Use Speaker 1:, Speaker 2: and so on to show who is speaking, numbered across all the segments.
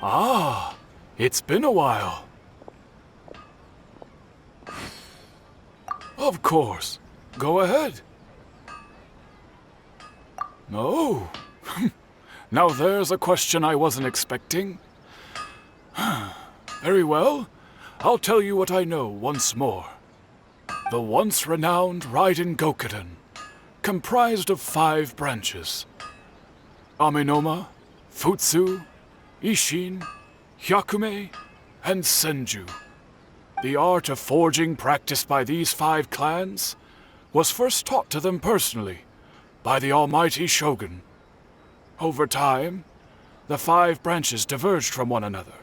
Speaker 1: Ah, it's been a while. Of course. Go ahead. Oh. Now there's a question I wasn't expecting. Very well. I'll tell you what I know once more. The once renowned Raiden Gokuden, comprised of 5 branches. Amenoma, Futsu, Ishin, Hyakume, and Senju. The art of forging practiced by these 5 clans was first taught to them personally by the almighty Shogun. Over time, the 5 branches diverged from one another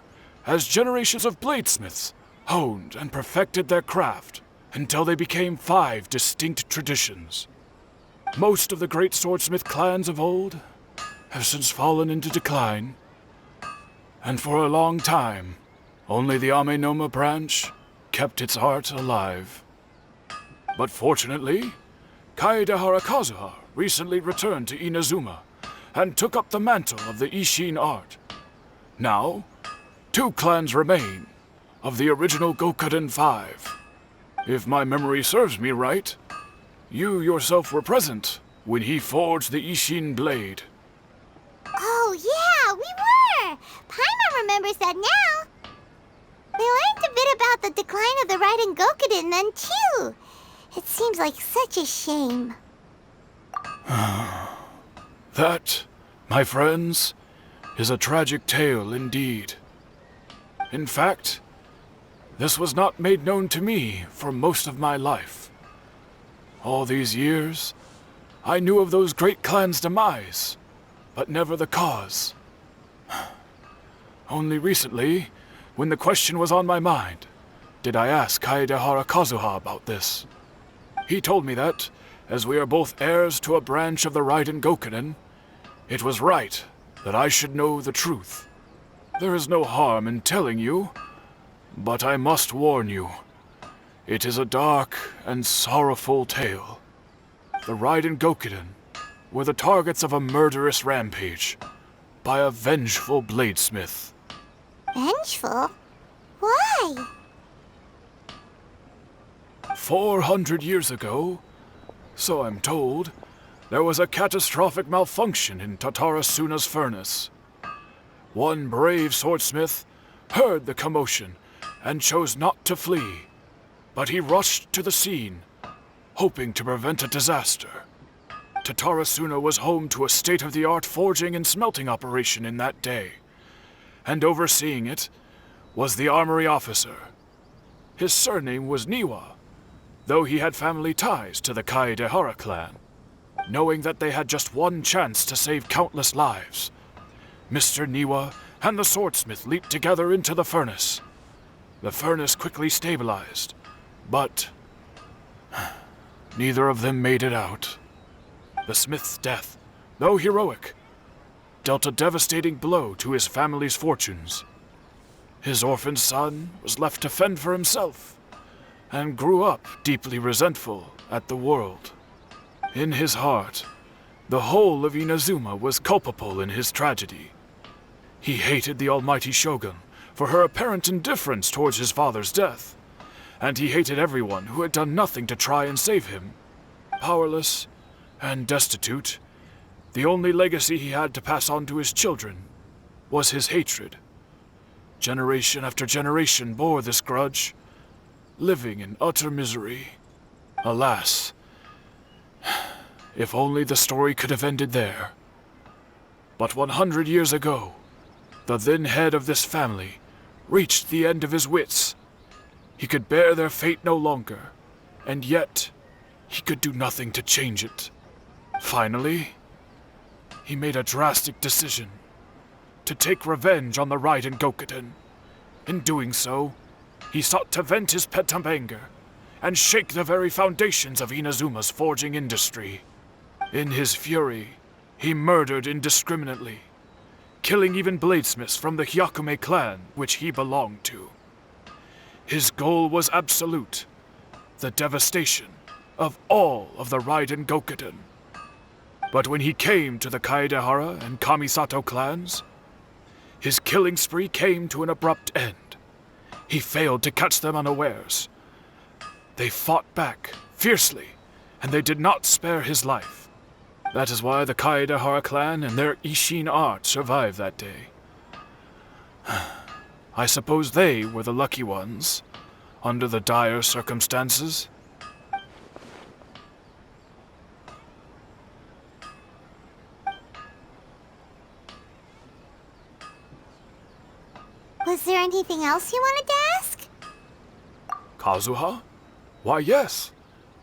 Speaker 1: as generations of bladesmiths honed and perfected their craft until they became 5 distinct traditions. Most of the great swordsmith clans of old have since fallen into decline, and for a long time, only the Amenoma branch kept its art alive. But fortunately, Kaedehara Kazuha recently returned to Inazuma and took up the mantle of the Ishin art. Now, 2 clans remain of the original Gokuden 5. If my memory serves me right, you yourself were present when he forged the Ishin blade.
Speaker 2: Oh, yeah, we were! Paimon remembers that now. We learned a bit about the decline of the Raiden Gokuden then, too. It seems like such a shame.
Speaker 1: That, my friends, is a tragic tale indeed. In fact, this was not made known to me for most of my life. All these years, I knew of those great clans' demise, but never the cause. Only recently, when the question was on my mind, did I ask Kaedehara Kazuha about this. He told me that, as we are both heirs to a branch of the Raiden Gokuden, it was right that I should know the truth. There is no harm in telling you, but I must warn you. It is a dark and sorrowful tale. The Raiden Gokuden were the targets of a murderous rampage by a vengeful bladesmith.
Speaker 2: Vengeful? Why?
Speaker 1: 400 years ago, so I'm told, there was a catastrophic malfunction in Tatarasuna's furnace. One brave swordsmith heard the commotion and chose not to flee, but he rushed to the scene, hoping to prevent a disaster. Tatarasuna was home to a state-of-the-art forging and smelting operation in that day, and overseeing it was the armory officer. His surname was Niwa, though he had family ties to the Kaedehara clan. Knowing that they had just one chance to save countless lives, Mr. Niwa and the swordsmith leaped together into the furnace. The furnace quickly stabilized, but neither of them made it out. The smith's death, though heroic, dealt a devastating blow to his family's fortunes. His orphaned son was left to fend for himself, and grew up deeply resentful at the world. In his heart, the whole of Inazuma was culpable in his tragedy. He hated the almighty Shogun for her apparent indifference towards his father's death, and he hated everyone who had done nothing to try and save him. Powerless and destitute, the only legacy he had to pass on to his children was his hatred. Generation after generation bore this grudge, living in utter misery. Alas, if only the story could have ended there. But 100 years ago, the then head of this family reached the end of his wits. He could bear their fate no longer, and yet he could do nothing to change it. Finally, he made a drastic decision to take revenge on the Raiden Gokuden. In doing so, he sought to vent his pent anger and shake the very foundations of Inazuma's forging industry. In his fury, he murdered indiscriminately, killing even bladesmiths from the Hyakume clan which he belonged to. His goal was absolute, the devastation of all of the Raiden Gokuden. But when he came to the Kaedehara and Kamisato clans, his killing spree came to an abrupt end. He failed to catch them unawares. They fought back fiercely, and they did not spare his life. That is why the Kaedahara clan and their Ishin art survived that day. I suppose they were the lucky ones, under the dire circumstances.
Speaker 2: Was there anything else you wanted to ask?
Speaker 1: Kazuha? Why, yes.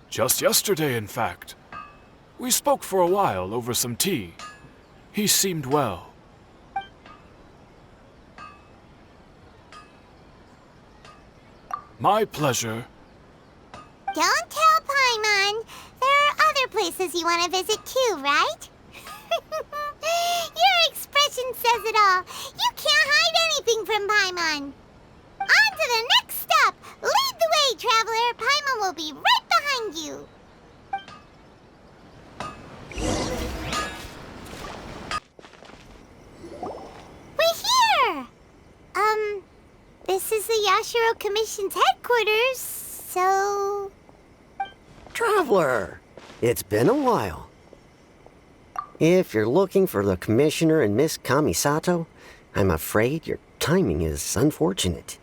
Speaker 1: Just yesterday, in fact. We spoke for a while over some tea. He seemed well. My pleasure.
Speaker 2: Don't tell Paimon. There are other places you want to visit too, right? Your expression says it all. You can't hide anything from Paimon. On to the next stop. Lead the way, traveler. Paimon will be right behind you. We're here. This is the Yashiro Commission's headquarters, so...
Speaker 3: Traveler, it's been a while. If you're looking for the Commissioner and Miss Kamisato, I'm afraid your timing is unfortunate.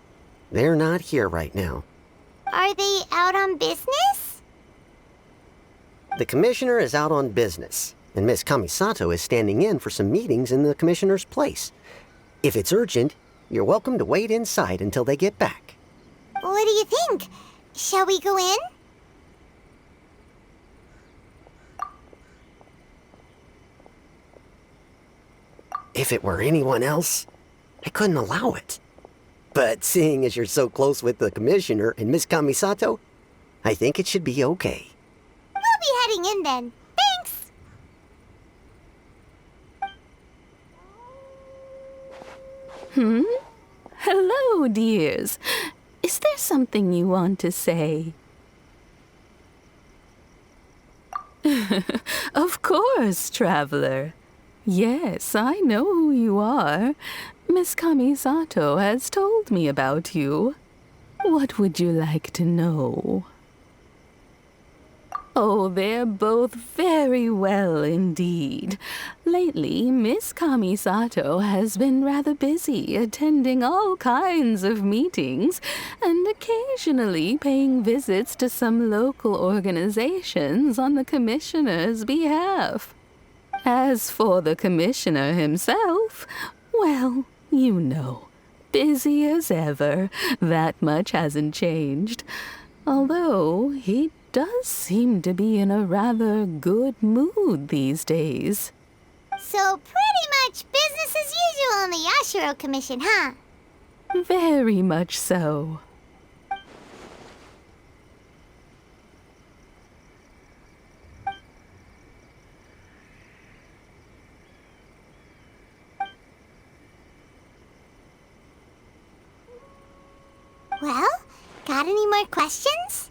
Speaker 3: They're not here right now.
Speaker 2: Are they out on business?
Speaker 3: The Commissioner is out on business, and Miss Kamisato is standing in for some meetings in the Commissioner's place. If it's urgent, you're welcome to wait inside until they get back.
Speaker 2: What do you think? Shall we go in?
Speaker 3: If it were anyone else, I couldn't allow it. But seeing as you're so close with the Commissioner and Miss Kamisato, I think it should be okay.
Speaker 2: We'll be heading in then. Thanks!
Speaker 4: Hello, dears. Is there something you want to say? Of course, traveler. Yes, I know who you are. Miss Kamisato has told me about you. What would you like to know? Oh, they're both very well indeed. Lately, Miss Kamisato has been rather busy attending all kinds of meetings and occasionally paying visits to some local organizations on the Commissioner's behalf. As for the Commissioner himself, well, you know, busy as ever. That much hasn't changed. Although he does seem to be in a rather good mood these days.
Speaker 2: So pretty much business as usual in the Yashiro Commission, huh?
Speaker 4: Very much so.
Speaker 2: Well, got any more questions?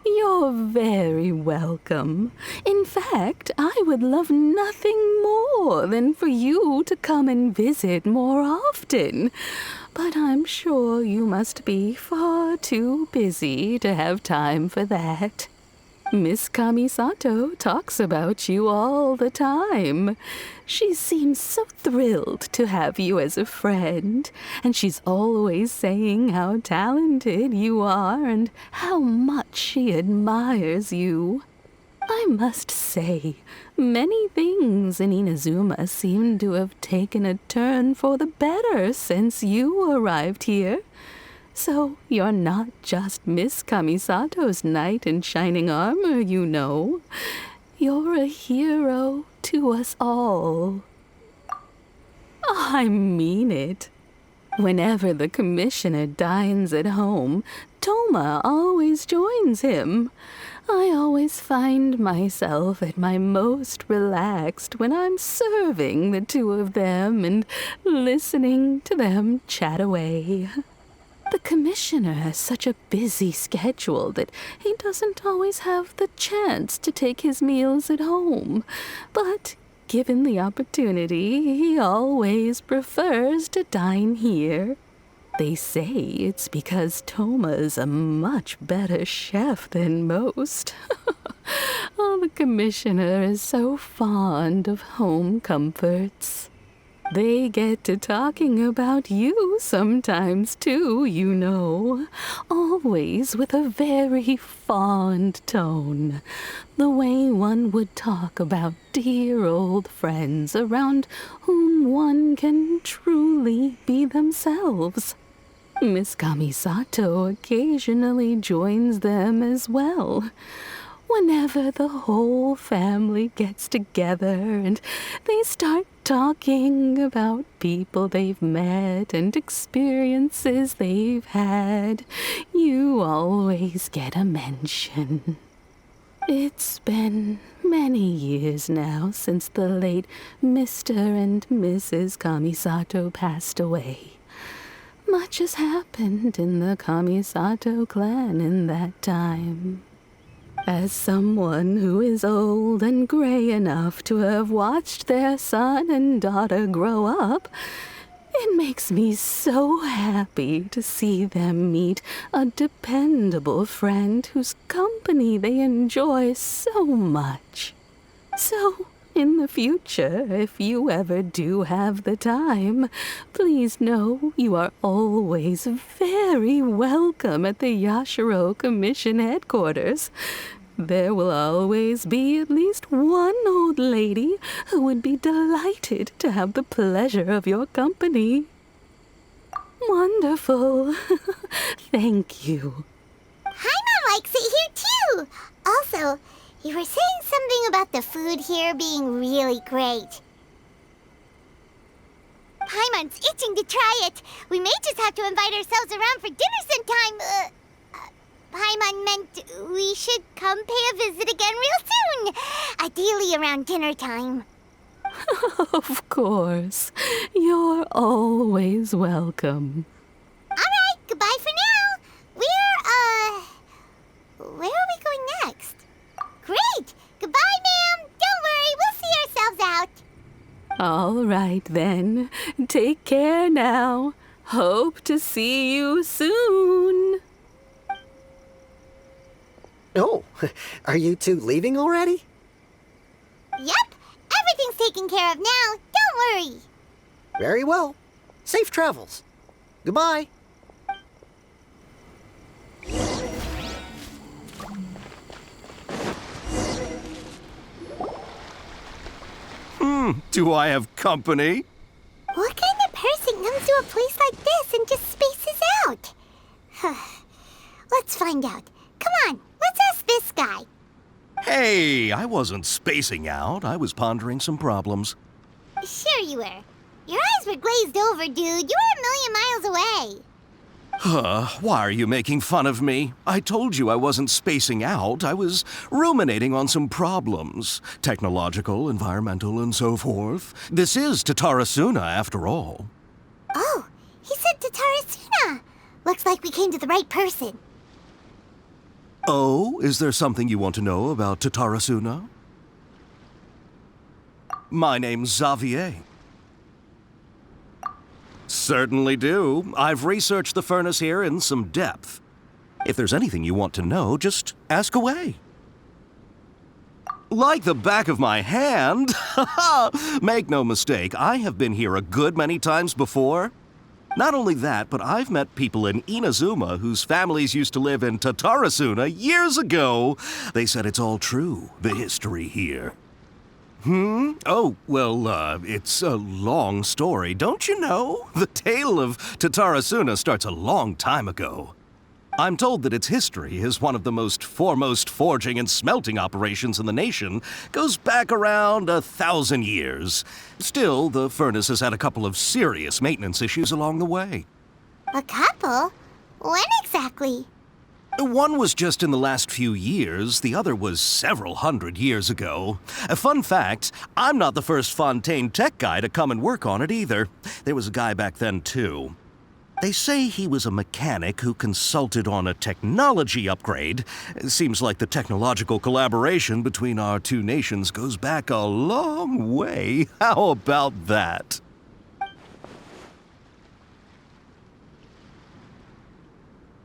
Speaker 4: You're very welcome. In fact, I would love nothing more than for you to come and visit more often. But I'm sure you must be far too busy to have time for that. Miss Kamisato talks about you all the time. She seems so thrilled to have you as a friend, and she's always saying how talented you are and how much she admires you. I must say, many things in Inazuma seem to have taken a turn for the better since you arrived here. So you're not just Miss Kamisato's knight in shining armor, you know. You're a hero to us all. I mean it. Whenever the Commissioner dines at home, Toma always joins him. I always find myself at my most relaxed when I'm serving the two of them and listening to them chat away. The Commissioner has such a busy schedule that he doesn't always have the chance to take his meals at home. But given the opportunity, he always prefers to dine here. They say it's because Toma is a much better chef than most. Oh, the commissioner is so fond of home comforts. They get to talking about you sometimes, too, you know. Always with a very fond tone. The way one would talk about dear old friends around whom one can truly be themselves. Miss Kamisato occasionally joins them as well. Whenever the whole family gets together and they start talking about people they've met and experiences they've had, you always get a mention. It's been many years now since the late Mr. and Mrs. Kamisato passed away. Much has happened in the Kamisato clan in that time. As someone who is old and gray enough to have watched their son and daughter grow up, it makes me so happy to see them meet a dependable friend whose company they enjoy so much. So, in the future, if you ever do have the time, please know you are always very welcome at the Yashiro Commission headquarters. There will always be at least one old lady who would be delighted to have the pleasure of your company. Wonderful. Thank you.
Speaker 2: Paimon likes it here too. Also, you were saying something about the food here being really great. Paimon's itching to try it. We may just have to invite ourselves around for dinner sometime. Paimon meant we should come pay a visit again real soon. Ideally around dinner time.
Speaker 4: Of course. You're always welcome.
Speaker 2: Alright, goodbye for now. Where are we going next? Great! Goodbye, ma'am! Don't worry, we'll see ourselves out.
Speaker 4: All right, then. Take care now. Hope to see you soon.
Speaker 3: Oh, are you two leaving already?
Speaker 2: Yep, everything's taken care of now. Don't worry.
Speaker 3: Very well. Safe travels. Goodbye.
Speaker 5: Do I have company?
Speaker 2: What kind of person comes to a place like this and just spaces out? Let's find out. Come on, let's ask this guy.
Speaker 5: Hey, I wasn't spacing out. I was pondering some problems.
Speaker 2: Sure you were. Your eyes were glazed over, dude. You were a million miles away.
Speaker 5: Why are you making fun of me? I told you I wasn't spacing out. I was ruminating on some problems. Technological, environmental, and so forth. This is Tatarasuna, after all.
Speaker 2: Oh, he said Tatarasuna. Looks like we came to the right person.
Speaker 5: Oh, is there something you want to know about Tatarasuna? My name's Xavier. Certainly do. I've researched the furnace here in some depth. If there's anything you want to know, just ask away. Like the back of my hand? Make no mistake, I have been here a good many times before. Not only that, but I've met people in Inazuma whose families used to live in Tatarasuna years ago. They said it's all true, the history here. Oh, well, it's a long story, don't you know? The tale of Tatarasuna starts a long time ago. I'm told that its history is one of the most foremost forging and smelting operations in the nation, goes back around 1,000 years. Still, the furnace has had a couple of serious maintenance issues along the way.
Speaker 2: A couple? When exactly?
Speaker 5: One was just in the last few years, the other was several hundred years ago. A fun fact, I'm not the first Fontaine tech guy to come and work on it either. There was a guy back then, too. They say he was a mechanic who consulted on a technology upgrade. It seems like the technological collaboration between our two nations goes back a long way. How about that?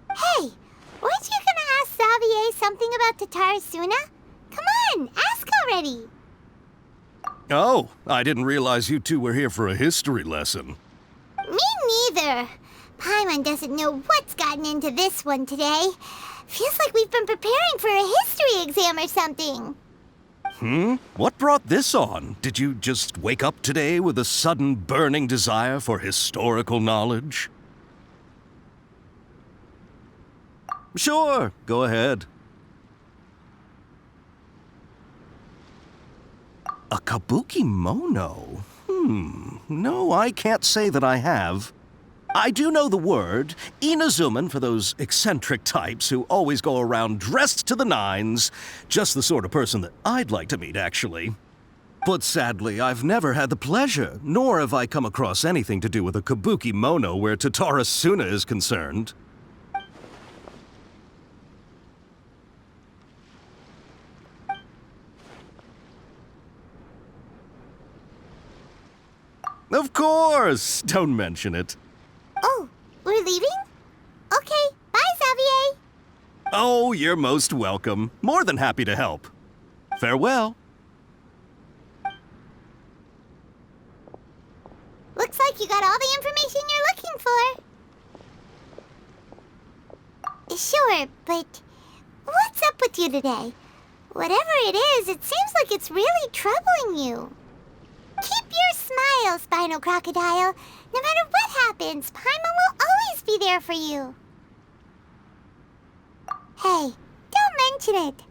Speaker 2: Hey, weren't you gonna ask Xavier something about Tatarasuna? Come on, ask already.
Speaker 5: Oh, I didn't realize you two were here for a history lesson.
Speaker 2: Me neither. Paimon doesn't know what's gotten into this one today. Feels like we've been preparing for a history exam or something.
Speaker 5: What brought this on? Did you just wake up today with a sudden burning desire for historical knowledge? Sure, go ahead. A kabuki mono? No, I can't say that I have. I do know the word, Inazuman, for those eccentric types who always go around dressed to the nines. Just the sort of person that I'd like to meet, actually. But sadly, I've never had the pleasure, nor have I come across anything to do with a kabuki mono where Tatarasuna is concerned. Of course! Don't mention it.
Speaker 2: Oh, we're leaving? Okay, bye, Xavier.
Speaker 5: Oh, you're most welcome. More than happy to help. Farewell.
Speaker 2: Looks like you got all the information you're looking for. Sure, but what's up with you today? Whatever it is, it seems like it's really troubling you. Keep your smile, Spinal Crocodile. No matter what happens, Paimon will always be there for you. Hey, don't mention it.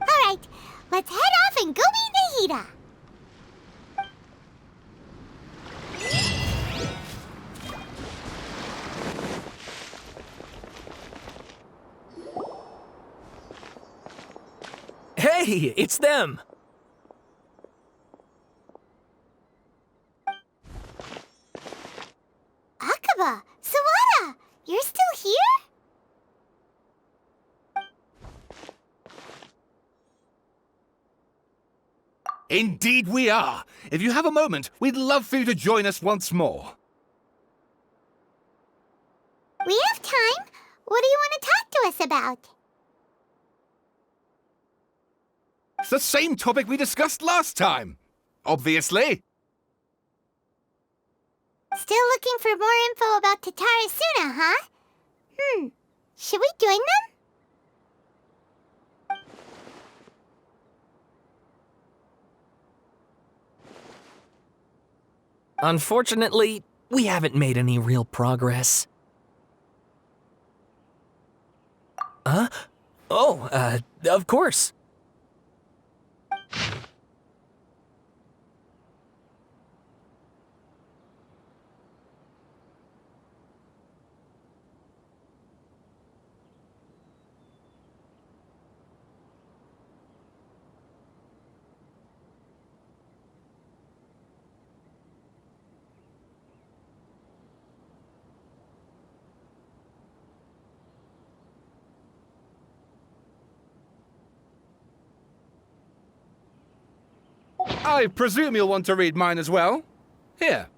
Speaker 2: All right, let's head off and go meet Nahida.
Speaker 6: Hey, it's them!
Speaker 2: Akaba, Sawada, you're still here?
Speaker 7: Indeed we are. If you have a moment, we'd love for you to join us once more.
Speaker 2: We have time. What do you want to talk to us about?
Speaker 7: It's the same topic we discussed last time. Obviously.
Speaker 2: Still looking for more info about Tatarasuna, huh? Should we join them?
Speaker 6: Unfortunately, we haven't made any real progress. Huh? Oh, of course.
Speaker 7: I presume you'll want to read mine as well. Here.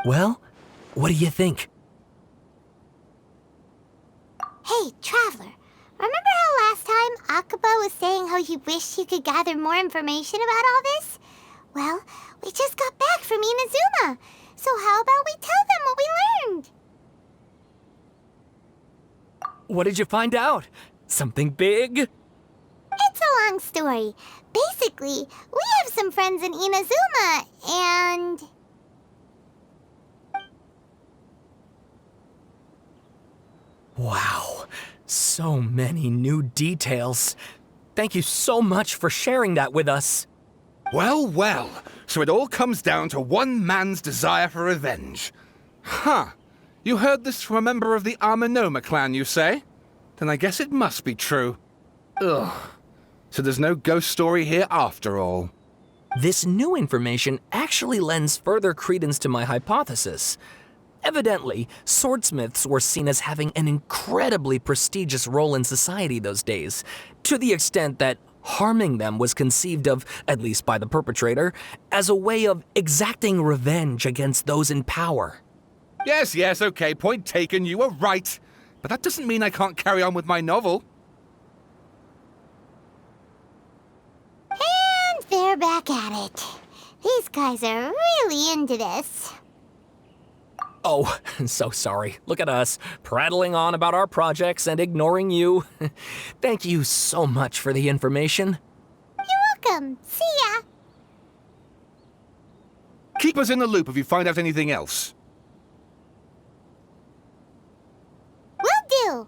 Speaker 6: Well, what do you think?
Speaker 2: Hey, Traveler. Remember how last time Akaba was saying how he wished he could gather more information about all this? Well, we just got back from Inazuma. So how about we tell them what we learned?
Speaker 6: What did you find out? Something big?
Speaker 2: It's It's a long story. Basically, we have some friends in Inazuma, and...
Speaker 6: Wow, so many new details. Thank you so much for sharing that with us.
Speaker 7: Well, well. So it all comes down to one man's desire for revenge. Huh. You heard this from a member of the Amanoma clan, you say? Then I guess it must be true. Ugh. So there's no ghost story here after all.
Speaker 6: This new information actually lends further credence to my hypothesis. Evidently, swordsmiths were seen as having an incredibly prestigious role in society those days, to the extent that harming them was conceived of, at least by the perpetrator, as a way of exacting revenge against those in power.
Speaker 7: Yes, okay, point taken, you were right. But that doesn't mean I can't carry on with my novel.
Speaker 2: And they're back at it. These guys are really into this.
Speaker 6: Oh, so sorry. Look at us, prattling on about our projects and ignoring you. Thank you so much for the information.
Speaker 2: You're welcome. See ya.
Speaker 7: Keep us in the loop if you find out anything else.
Speaker 2: Will do.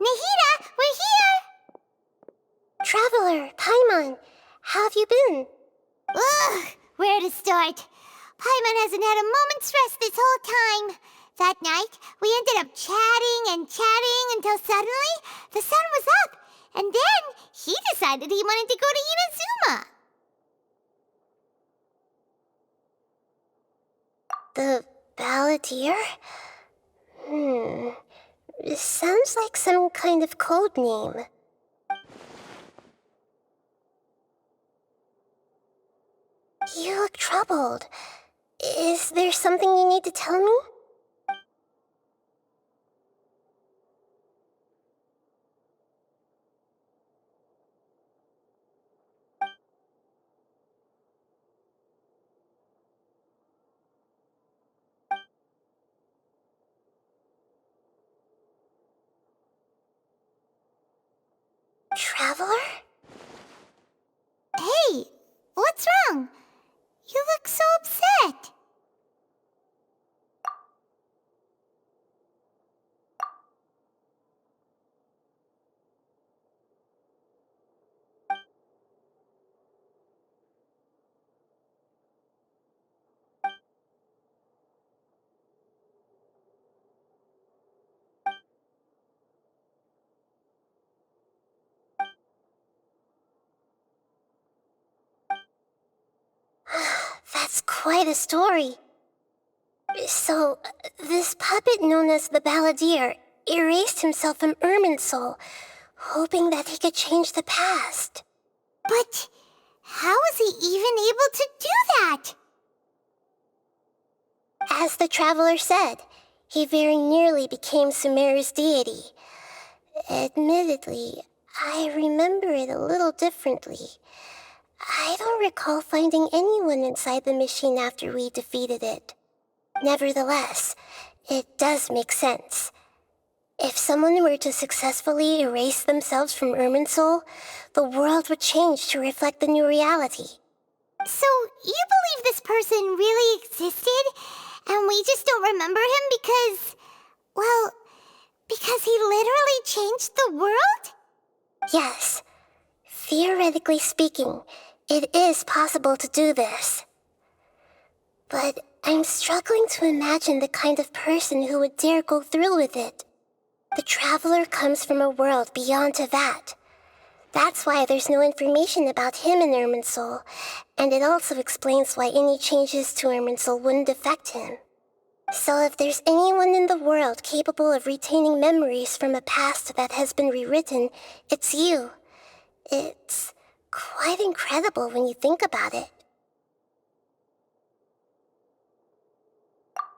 Speaker 2: Nahida, we're here! Traveler, Paimon, how have you been? Ugh, where to start? Paimon hasn't had a moment's rest this whole time. That night, we ended up chatting and chatting until suddenly the sun was up, and then he decided he wanted to go to Inazuma. The Balladeer? It sounds like some kind of code name. You look troubled. Is there something you need to tell me? Traveler? Hey, what's wrong? You look so upset. That's quite a story. So, this puppet known as the Balladeer erased himself from Irminsul, hoping that he could change the past. But how was he even able to do that? As the Traveler said, he very nearly became Sumeru's deity. Admittedly, I remember it a little differently. I don't recall finding anyone inside the machine after we defeated it. Nevertheless, it does make sense. If someone were to successfully erase themselves from Irminsul, the world would change to reflect the new reality. So, you believe this person really existed, and we just don't remember him because... well, because he literally changed the world? Yes. Theoretically speaking, it is possible to do this. But I'm struggling to imagine the kind of person who would dare go through with it. The Traveler comes from a world beyond Teyvat. That's why there's no information about him in Irminsul, and it also explains why any changes to Irminsul wouldn't affect him. So if there's anyone in the world capable of retaining memories from a past that has been rewritten, it's you. It's quite incredible when you think about it.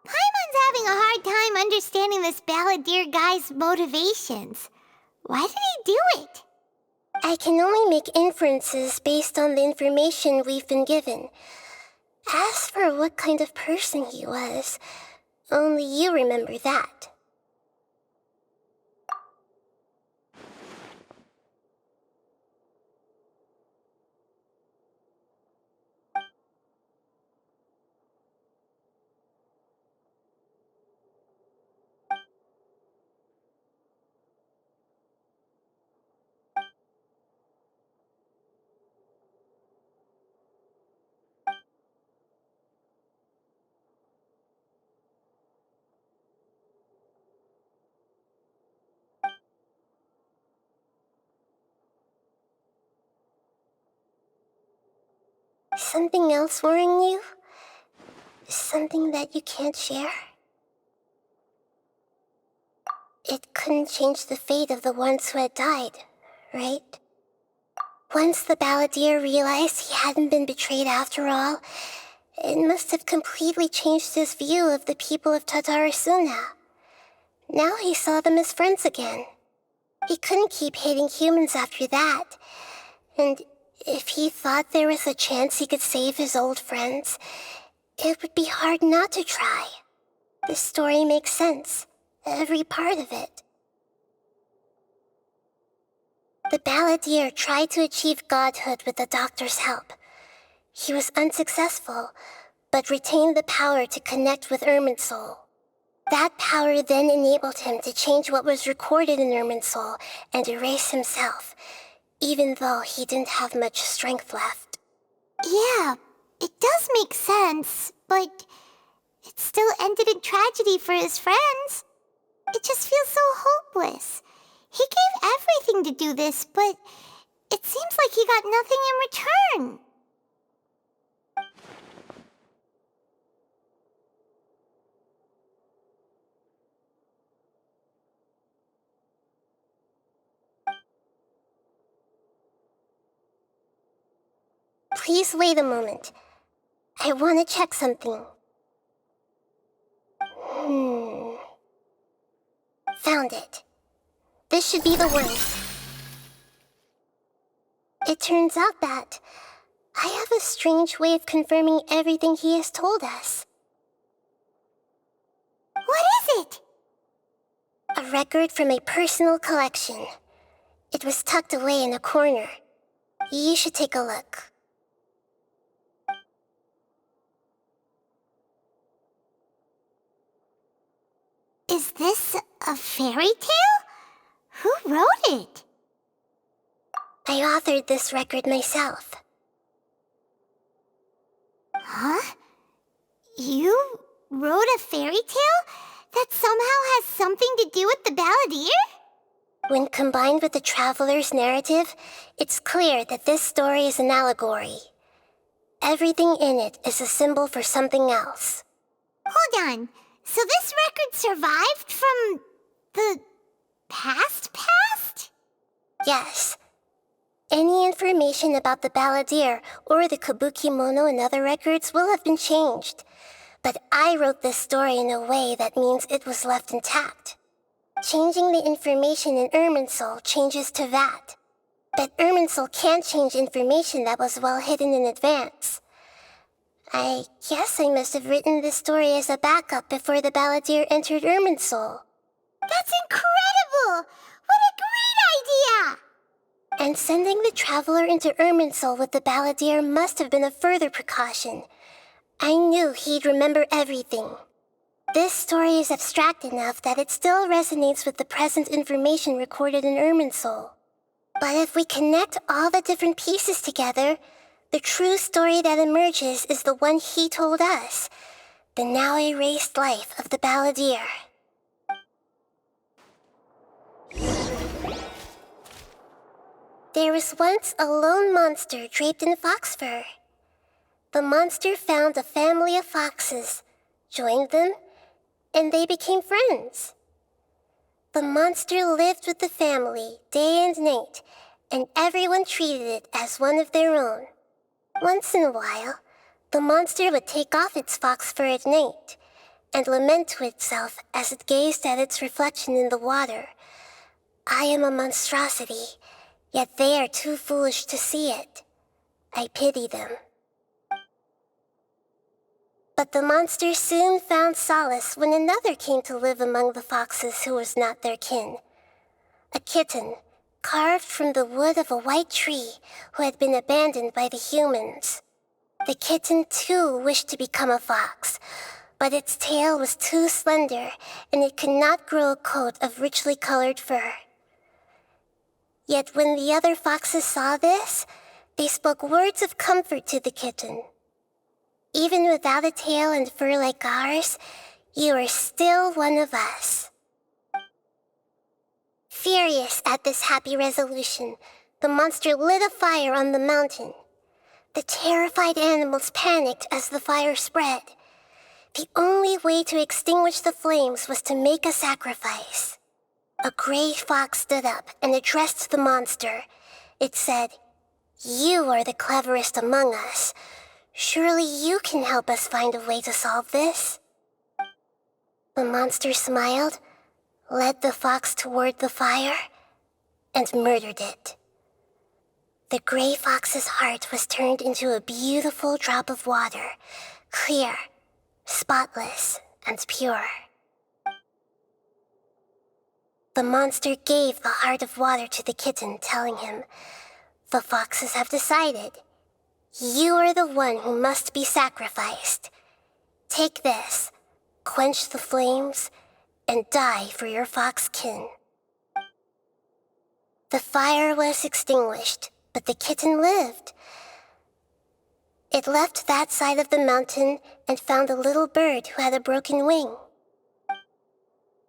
Speaker 2: Paimon's having a hard time understanding this Balladeer guy's motivations. Why did he do it? I can only make inferences based on the information we've been given. As for what kind of person he was, only you remember that. Something else worrying you? Something that you can't share? It couldn't change the fate of the ones who had died, right? Once the balladeer realized he hadn't been betrayed after all, it must have completely changed his view of the people of Tatarasuna. Now he saw them as friends again. He couldn't keep hating humans after that, and if he thought there was a chance he could save his old friends, it would be hard not to try. The story makes sense, every part of it. The balladeer tried to achieve godhood with the doctor's help. He was unsuccessful, but retained the power to connect with Irminsul. That power then enabled him to change what was recorded in Irminsul and erase himself, even though he didn't have much strength left.
Speaker 8: Yeah, it does make sense, but it still ended in tragedy for his friends. It just feels so hopeless. He gave everything to do this, but it seems like he got nothing in return.
Speaker 2: Please wait a moment. I want to check something. Found it. This should be the one. It turns out that I have a strange way of confirming everything he has told us.
Speaker 8: What is it?
Speaker 2: A record from a personal collection. It was tucked away in a corner. You should take a look.
Speaker 8: Is this a fairy tale? Who wrote it?
Speaker 2: I authored this record myself.
Speaker 8: Huh? You wrote a fairy tale that somehow has something to do with the balladeer?
Speaker 2: When combined with the traveler's narrative, it's clear that this story is an allegory. Everything in it is a symbol for something else.
Speaker 8: Hold on. So this record survived from the past?
Speaker 2: Yes. Any information about the balladeer or the kabuki mono in other records will have been changed. But I wrote this story in a way that means it was left intact. Changing the information in Irminsul changes to that. But Irminsul can't change information that was well hidden in advance. I guess I must have written this story as a backup before the balladeer entered Irminsul.
Speaker 8: That's incredible! What a great idea!
Speaker 2: And sending the traveler into Irminsul with the balladeer must have been a further precaution. I knew he'd remember everything. This story is abstract enough that it still resonates with the present information recorded in Irminsul. But if we connect all the different pieces together, the true story that emerges is the one he told us, the now erased life of the balladeer. There was once a lone monster draped in fox fur. The monster found a family of foxes, joined them, and they became friends. The monster lived with the family day and night, and everyone treated it as one of their own. Once in a while, the monster would take off its fox fur at night and lament to itself as it gazed at its reflection in the water. I am a monstrosity,
Speaker 8: Yet they are too foolish to see it. I pity them. But the monsters soon found solace when another came to live among the foxes who was not their kin. A kitten, carved from the wood of a white tree, who had been abandoned by the humans. The kitten too wished to become a fox, but its tail was too slender, and it could not grow a coat of richly colored fur. Yet when the other foxes saw this, they spoke words of comfort to the kitten. Even without a tail and fur like ours, you are still one of us. Furious at this happy resolution, the monster lit a fire on the mountain. The terrified animals panicked as the fire spread. The only way to extinguish the flames was to make a sacrifice. A gray fox stood up and addressed the monster. It said, "You are the cleverest among us. Surely you can help us find a way to solve this." The monster smiled, led the fox toward the fire, and murdered it. The gray fox's heart was turned into a beautiful drop of water, clear, spotless, and pure. The monster gave the heart of water to the kitten, telling him, "The foxes have decided. You are the one who must be sacrificed. Take this, quench the flames, and die for your fox kin." The fire was extinguished, but the kitten lived. It left that side of the mountain and found a little bird who had a broken wing.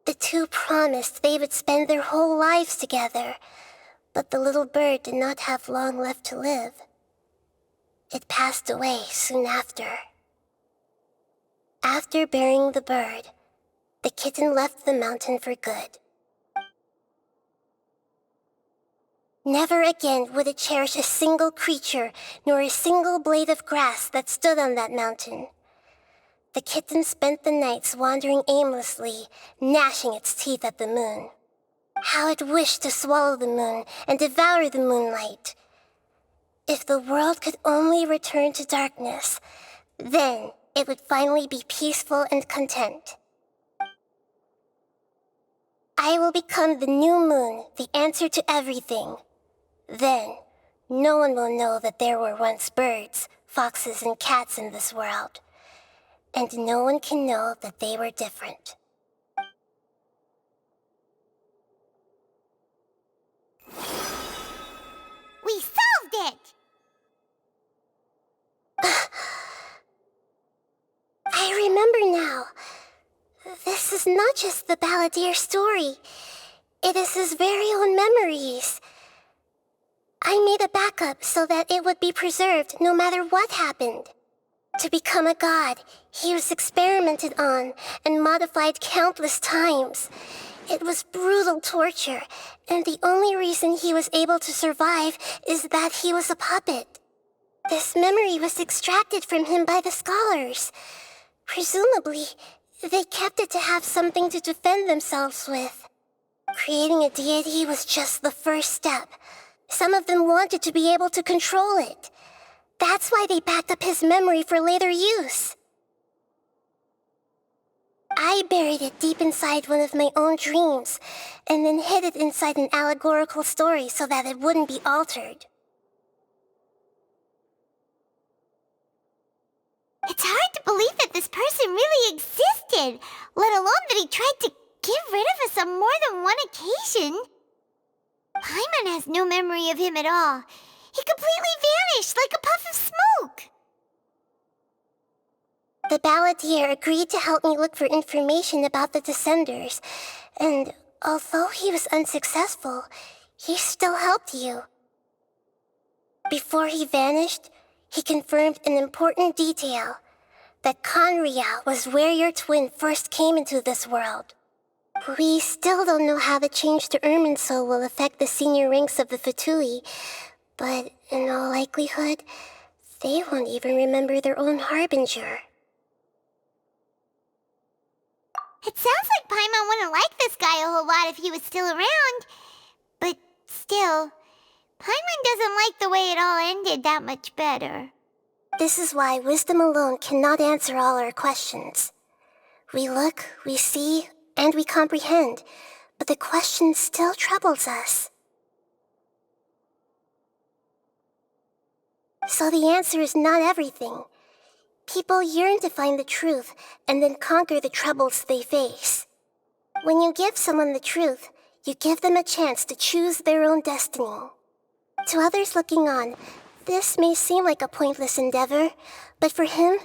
Speaker 8: The two promised they would spend their whole lives together, but the little bird did not have long left to live. It passed away soon after. After burying the bird, the kitten left the mountain for good. Never again would it cherish a single creature nor a single blade of grass that stood on that mountain. The kitten spent the nights wandering aimlessly, gnashing its teeth at the moon. How it wished to swallow the moon and devour the moonlight. If the world could only return to darkness, then it would finally be peaceful and content. I will become the new moon, the answer to everything. Then, no one will know that there were once birds, foxes, and cats in this world. And no one can know that they were different.
Speaker 2: We solved it!
Speaker 8: I remember now. This is not just the Balladeer story. It is his very own memories. I made a backup so that it would be preserved no matter what happened. To become a god, he was experimented on and modified countless times. It was brutal torture, and the only reason he was able to survive is that he was a puppet. This memory was extracted from him by the scholars. Presumably, they kept it to have something to defend themselves with. Creating a deity was just the first step. Some of them wanted to be able to control it. That's why they backed up his memory for later use. I buried it deep inside one of my own dreams, and then hid it inside an allegorical story so that it wouldn't be altered.
Speaker 2: It's hard to believe that this person really existed, let alone that he tried to get rid of us on more than one occasion. Paimon has no memory of him at all. He completely vanished like a puff of smoke.
Speaker 8: The Balladeer agreed to help me look for information about the Descenders, and although he was unsuccessful, he still helped you. Before he vanished, he confirmed an important detail, that Conria was where your twin first came into this world. We still don't know how the change to Irminsul will affect the senior ranks of the Fatui, but in all likelihood, they won't even remember their own Harbinger.
Speaker 2: It sounds like Paimon wouldn't like this guy a whole lot if he was still around. But still, Paimon doesn't like the way it all ended that much better.
Speaker 8: This is why wisdom alone cannot answer all our questions. We look, we see, and we comprehend, but the question still troubles us. So the answer is not everything. People yearn to find the truth and then conquer the troubles they face. When you give someone the truth, you give them a chance to choose their own destiny. To others looking on, this may seem like a pointless endeavor, but for him,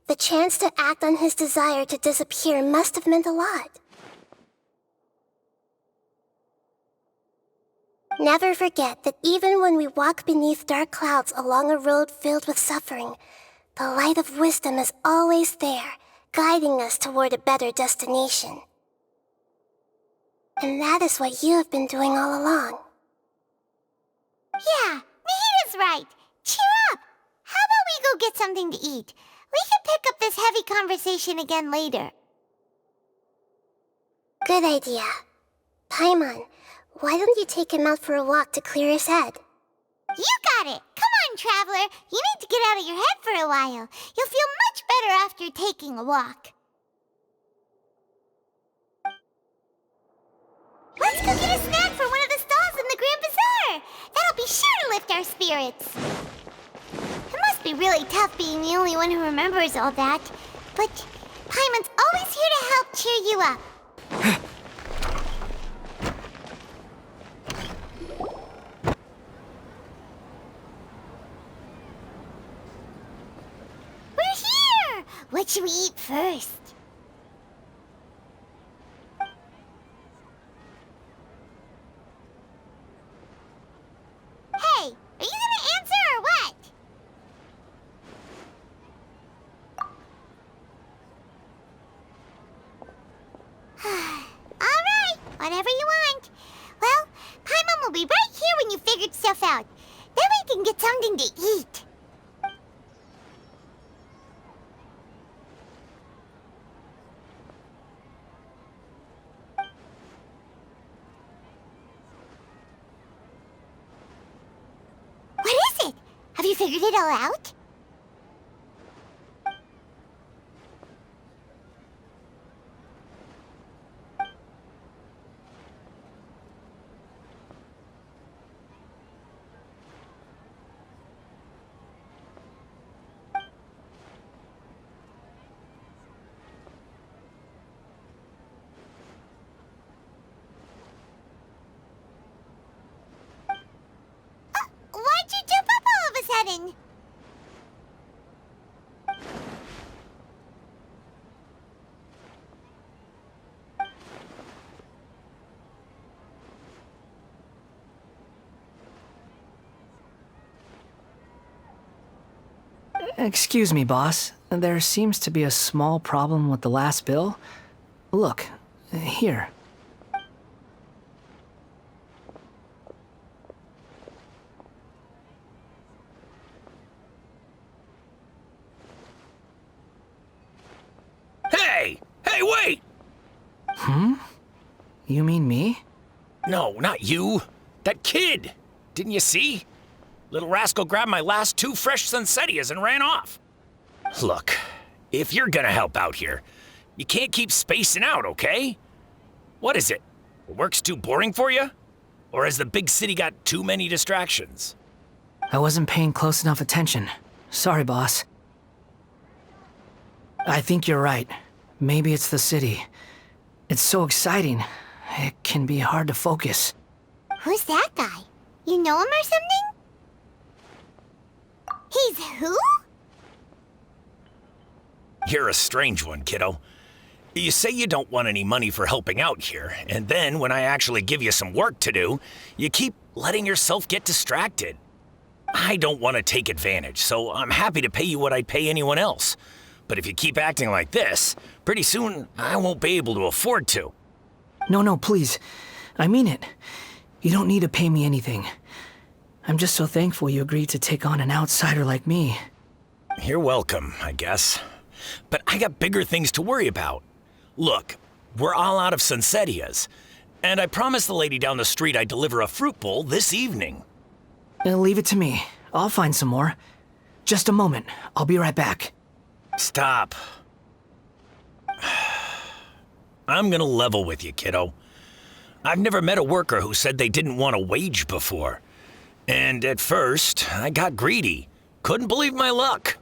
Speaker 8: the chance to act on his desire to disappear must have meant a lot. Never forget that even when we walk beneath dark clouds along a road filled with suffering, the light of wisdom is always there, guiding us toward a better destination. And that is what you have been doing all along.
Speaker 2: Yeah, Nahida's right. Cheer up! How about we go get something to eat? We can pick up this heavy conversation again later.
Speaker 8: Good idea. Paimon, why don't you take him out for a walk to clear his head?
Speaker 2: You got it! Come on, Traveler! You need to get out of your head for a while. You'll feel much better after taking a walk. Let's go get a snack from one of the stalls in the Grand Bazaar! That'll be sure to lift our spirits. It must be really tough being the only one who remembers all that. But Paimon's always here to help cheer you up. We're here! What should we eat first? Hey, are you gonna answer or what? Alright, whatever you want. Well, Paimon will be right here when you figured stuff out. Then we can get something to eat. What is it? Have you figured it all out? Why'd you jump up all of a sudden?
Speaker 9: Excuse me, boss. There seems to be a small problem with the last bill. Look, here.
Speaker 10: Hey! Hey, wait!
Speaker 9: You mean me?
Speaker 10: No, not you. That kid! Didn't you see? Little rascal grabbed my last 2 fresh Sunsettias and ran off. Look, if you're gonna help out here, you can't keep spacing out, okay? What is it? Work's too boring for you? Or has the big city got too many distractions?
Speaker 9: I wasn't paying close enough attention. Sorry, boss. I think you're right. Maybe it's the city. It's so exciting. It can be hard to focus.
Speaker 2: Who's that guy? You know him or something? He's who?
Speaker 10: You're a strange one, kiddo. You say you don't want any money for helping out here, and then when I actually give you some work to do, you keep letting yourself get distracted. I don't want to take advantage, so I'm happy to pay you what I'd pay anyone else. But if you keep acting like this, pretty soon I won't be able to afford to.
Speaker 9: No, please. I mean it. You don't need to pay me anything. I'm just so thankful you agreed to take on an outsider like me.
Speaker 10: You're welcome, I guess. But I got bigger things to worry about. Look, we're all out of Sunsettias, and I promised the lady down the street I'd deliver a fruit bowl this evening.
Speaker 9: Leave it to me. I'll find some more. Just a moment. I'll be right back.
Speaker 10: Stop. I'm gonna level with you, kiddo. I've never met a worker who said they didn't want a wage before. And at first, I got greedy. Couldn't believe my luck.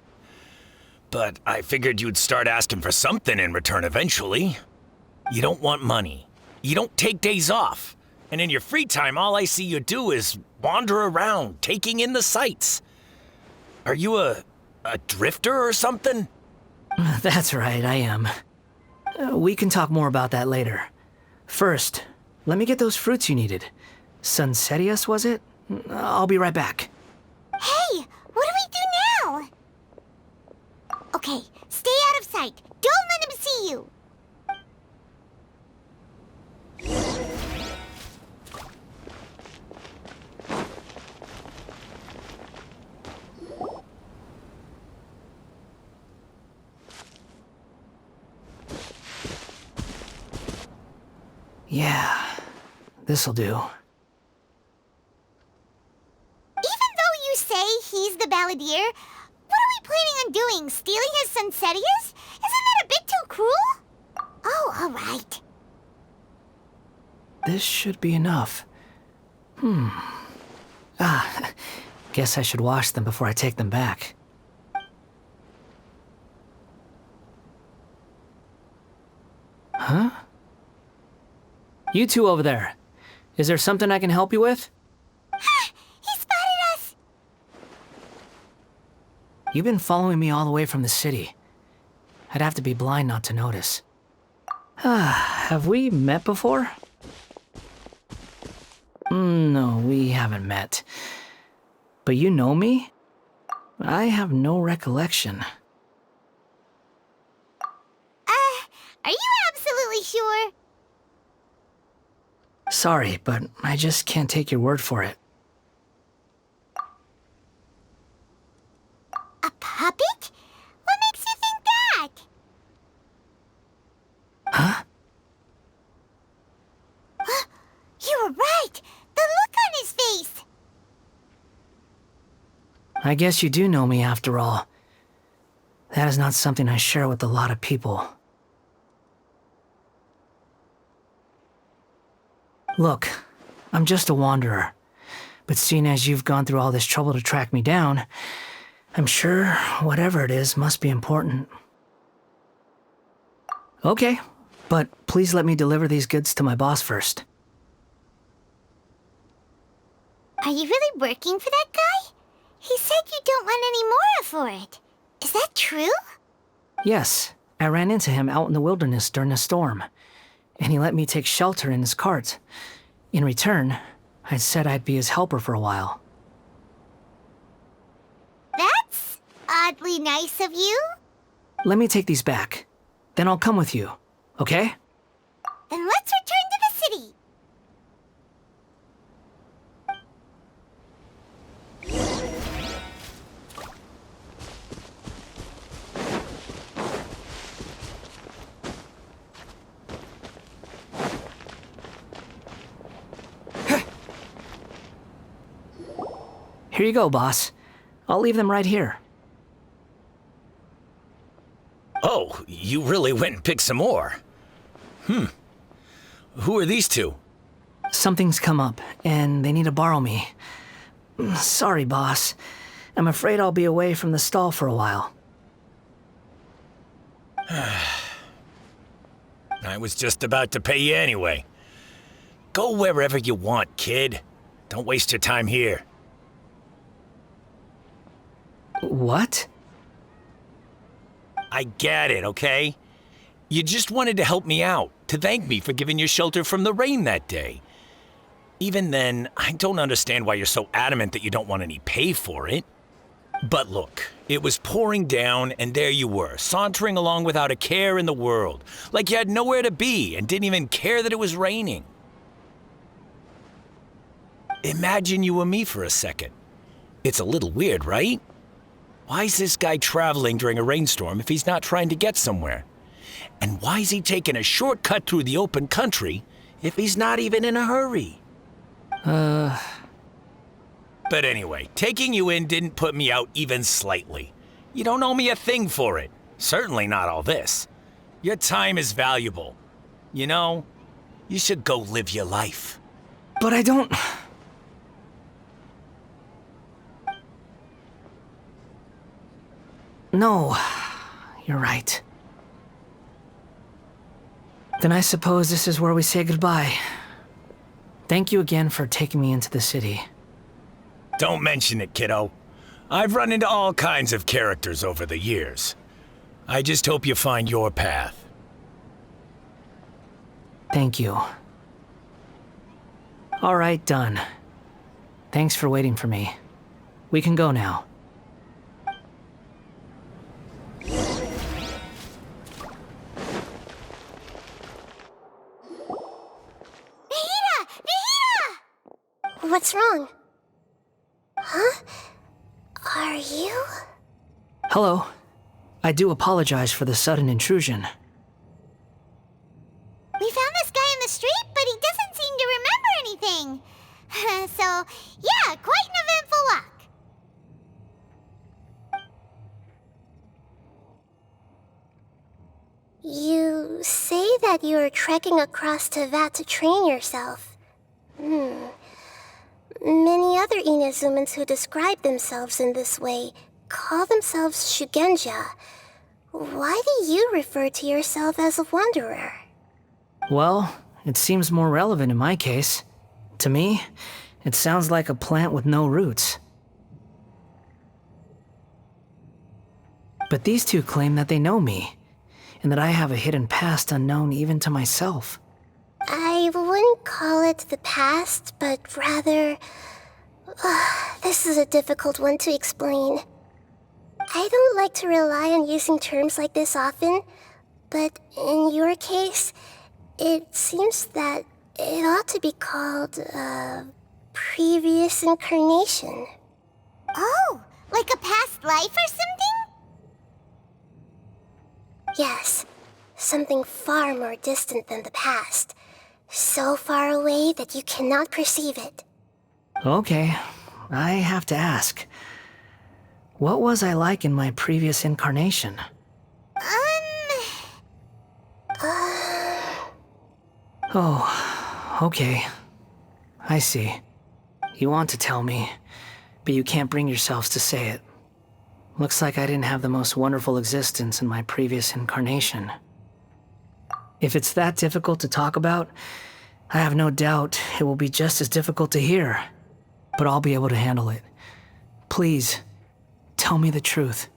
Speaker 10: But I figured you'd start asking for something in return eventually. You don't want money. You don't take days off. And in your free time, all I see you do is wander around, taking in the sights. Are you a drifter or something?
Speaker 9: That's right, I am. We can talk more about that later. First, let me get those fruits you needed. Sunsetius, was it? I'll be right back.
Speaker 2: Hey, what do we do now? Okay, stay out of sight. Don't let him see you.
Speaker 9: Yeah, this'll do.
Speaker 2: Even though you say he's the balladeer, what are we planning on doing? Stealing his Sunsetius? Isn't that a bit too cruel? Oh, all right.
Speaker 9: This should be enough. Guess I should wash them before I take them back. Huh? You two over there. Is there something I can help you with?
Speaker 2: He spotted us!
Speaker 9: You've been following me all the way from the city. I'd have to be blind not to notice. Have we met before? No, we haven't met. But you know me? I have no recollection.
Speaker 2: Are you absolutely sure?
Speaker 9: Sorry, but I just can't take your word for it.
Speaker 2: A puppet? What makes you think that?
Speaker 9: Huh?
Speaker 2: You were right! The look on his face!
Speaker 9: I guess you do know me after all. That is not something I share with a lot of people. Look, I'm just a wanderer. But seeing as you've gone through all this trouble to track me down, I'm sure whatever it is must be important. Okay, but please let me deliver these goods to my boss first.
Speaker 2: Are you really working for that guy? He said you don't want any more for it. Is that true?
Speaker 9: Yes, I ran into him out in the wilderness during a storm, and he let me take shelter in his cart. In return, I said I'd be his helper for a while.
Speaker 2: That's oddly nice of you.
Speaker 9: Let me take these back. Then I'll come with you, okay?
Speaker 2: Then let's return to the city.
Speaker 9: Here you go, boss. I'll leave them right here.
Speaker 10: Oh, you really went and picked some more. Who are these two?
Speaker 9: Something's come up, and they need to borrow me. Sorry, boss. I'm afraid I'll be away from the stall for a while.
Speaker 10: I was just about to pay you anyway. Go wherever you want, kid. Don't waste your time here.
Speaker 9: What?
Speaker 10: I get it, okay? You just wanted to help me out, to thank me for giving you shelter from the rain that day. Even then, I don't understand why you're so adamant that you don't want any pay for it. But look, it was pouring down, and there you were, sauntering along without a care in the world, like you had nowhere to be and didn't even care that it was raining. Imagine you were me for a second. It's a little weird, right? Why is this guy traveling during a rainstorm if he's not trying to get somewhere? And why is he taking a shortcut through the open country if he's not even in a hurry? But anyway, taking you in didn't put me out even slightly. You don't owe me a thing for it. Certainly not all this. Your time is valuable. You know, you should go live your life.
Speaker 9: But I don't... No, you're right. Then I suppose this is where we say goodbye. Thank you again for taking me into the city.
Speaker 10: Don't mention it, kiddo. I've run into all kinds of characters over the years. I just hope you find your path.
Speaker 9: Thank you. All right, done. Thanks for waiting for me. We can go now.
Speaker 8: What's wrong? Huh? Are you?
Speaker 9: Hello. I do apologize for the sudden intrusion.
Speaker 2: We found this guy in the street, but he doesn't seem to remember anything. So, yeah, quite an eventful walk.
Speaker 8: You say that you are trekking across Teyvat to train yourself. Many other Inazumans who describe themselves in this way call themselves Shugenja. Why do you refer to yourself as a wanderer?
Speaker 9: Well, it seems more relevant in my case. To me, it sounds like a plant with no roots. But these two claim that they know me, and that I have a hidden past unknown even to myself.
Speaker 8: I wouldn't call it the past, but rather... this is a difficult one to explain. I don't like to rely on using terms like this often, but in your case, it seems that it ought to be called previous incarnation.
Speaker 2: Oh, like a past life or something?
Speaker 8: Yes, something far more distant than the past. So far away that you cannot perceive it.
Speaker 9: Okay, I have to ask. What was I like in my previous incarnation? Oh, okay. I see. You want to tell me, but you can't bring yourselves to say it. Looks like I didn't have the most wonderful existence in my previous incarnation. If it's that difficult to talk about, I have no doubt it will be just as difficult to hear. But I'll be able to handle it. Please, tell me the truth.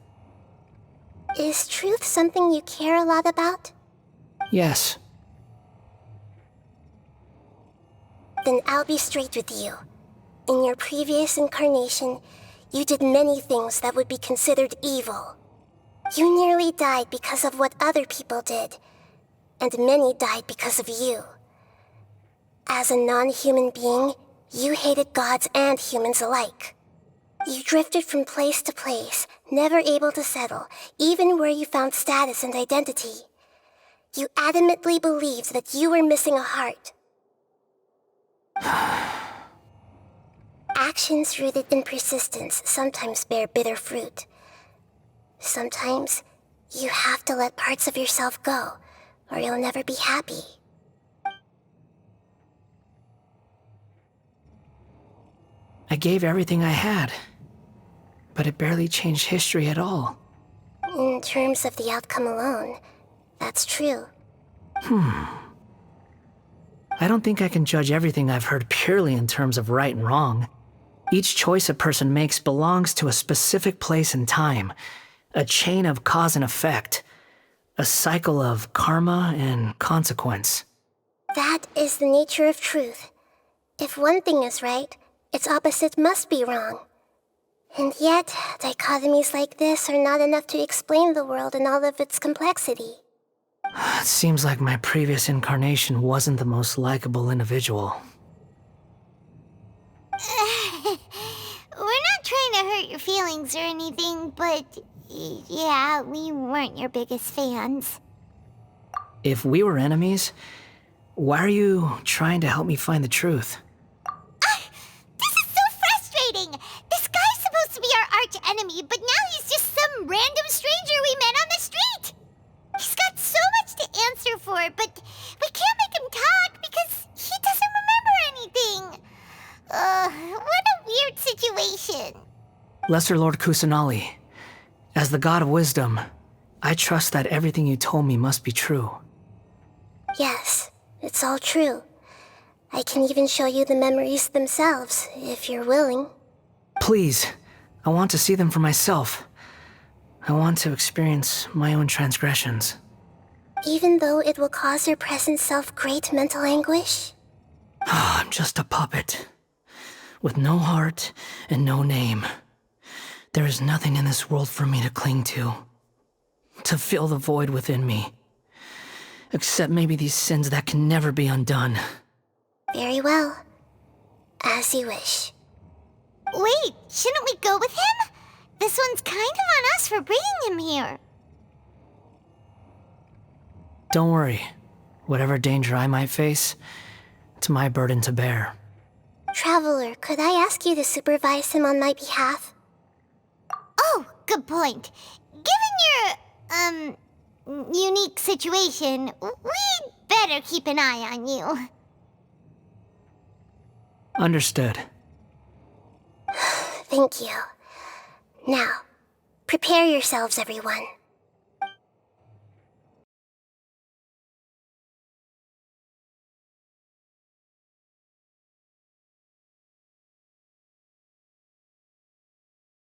Speaker 8: Is truth something you care a lot about?
Speaker 9: Yes.
Speaker 8: Then I'll be straight with you. In your previous incarnation, you did many things that would be considered evil. You nearly died because of what other people did, and many died because of you. As a non-human being, you hated gods and humans alike. You drifted from place to place, never able to settle, even where you found status and identity. You adamantly believed that you were missing a heart. Actions rooted in persistence sometimes bear bitter fruit. Sometimes, you have to let parts of yourself go, or you'll never be happy.
Speaker 9: I gave everything I had, but it barely changed history at all.
Speaker 8: In terms of the outcome alone, that's true.
Speaker 9: I don't think I can judge everything I've heard purely in terms of right and wrong. Each choice a person makes belongs to a specific place and time, a chain of cause and effect, a cycle of karma and consequence.
Speaker 8: That is the nature of truth. If one thing is right, its opposite must be wrong. And yet, dichotomies like this are not enough to explain the world in all of its complexity.
Speaker 9: It seems like my previous incarnation wasn't the most likable individual.
Speaker 2: We're not trying to hurt your feelings or anything, but yeah, we weren't your biggest fans.
Speaker 9: If we were enemies, why are you trying to help me find the truth?
Speaker 2: This is so frustrating! me, but now he's just some random stranger we met on the street. He's got so much to answer for, but we can't make him talk because he doesn't remember anything. What a weird situation.
Speaker 9: Lesser Lord Kusanali, as the God of Wisdom, I trust that everything you told me must be true.
Speaker 8: Yes, it's all true. I can even show you the memories themselves, if you're willing.
Speaker 9: Please, I want to see them for myself. I want to experience my own transgressions.
Speaker 8: Even though it will cause your present self great mental anguish?
Speaker 9: I'm just a puppet, with no heart and no name. There is nothing in this world for me to cling to fill the void within me. Except maybe these sins that can never be undone.
Speaker 8: Very well. As you wish.
Speaker 2: Wait, shouldn't we go with him? This one's kind of on us for bringing him here.
Speaker 9: Don't worry. Whatever danger I might face, it's my burden to bear.
Speaker 8: Traveler, could I ask you to supervise him on my behalf?
Speaker 2: Oh, good point. Given your, unique situation, we'd better keep an eye on you.
Speaker 9: Understood.
Speaker 8: Thank you. Now, prepare yourselves, everyone.